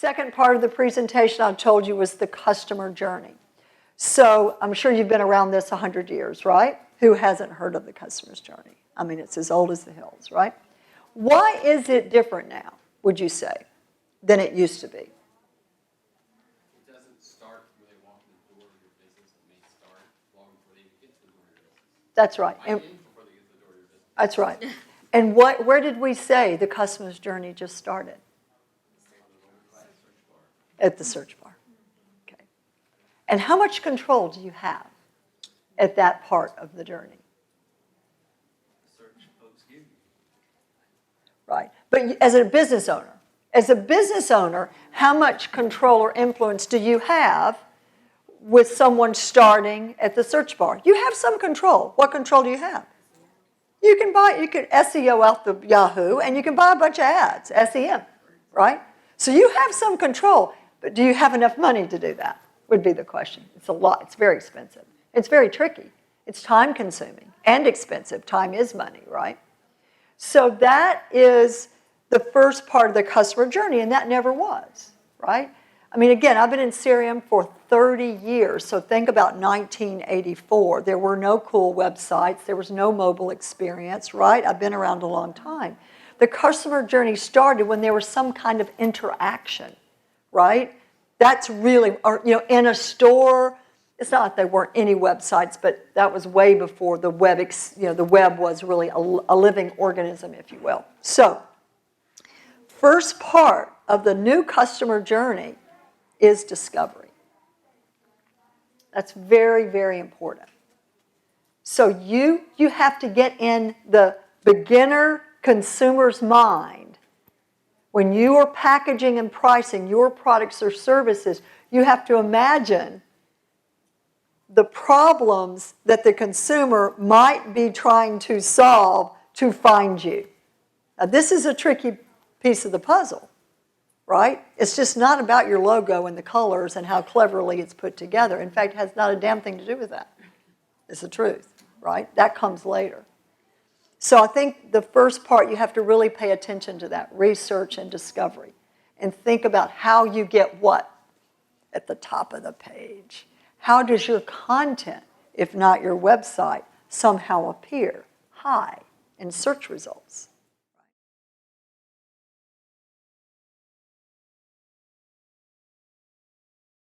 Second part of the presentation I told you was the customer journey. So I'm sure you've been around this 100 years, right? Who hasn't heard of the customer's journey? I mean, it's as old as the hills, right? Why is it different now, would you say, than it used to be? It doesn't start when they walk in the door of your business. It may start long before they even get to the door of your business. That's right. And before they get to the door of your business. That's right. And where did we say the customer's journey just started? At the search bar. Okay. And how much control do you have at that part of the journey? The search folks give you. Right. But as a business owner, how much control or influence do you have with someone starting at the search bar? You have some control. What control do you have? You can SEO out the Yahoo, and you can buy a bunch of ads, SEM, right? So you have some control, but do you have enough money to do that, would be the question. It's a lot. It's very expensive. It's very tricky. It's time-consuming and expensive. Time is money, right? So that is the first part of the customer journey, and that never was, right? I mean, again, I've been in CRM for 30 years, so think about 1984. There were no cool websites. There was no mobile experience, right? I've been around a long time. The customer journey started when there was some kind of interaction, right? That's really, in a store, it's not like there weren't any websites, but that was way before the web, the web was really a living organism, if you will. So, first part of the new customer journey is discovery. That's very, very important. So you have to get in the beginner consumer's mind. When you are packaging and pricing your products or services, you have to imagine the problems that the consumer might be trying to solve to find you. Now, this is a tricky piece of the puzzle, right? It's just not about your logo and the colors and how cleverly it's put together. In fact, it has not a damn thing to do with that. It's the truth, right? That comes later. So I think the first part, you have to really pay attention to that, research and discovery, and think about how you get what at the top of the page. How does your content, if not your website, somehow appear high in search results?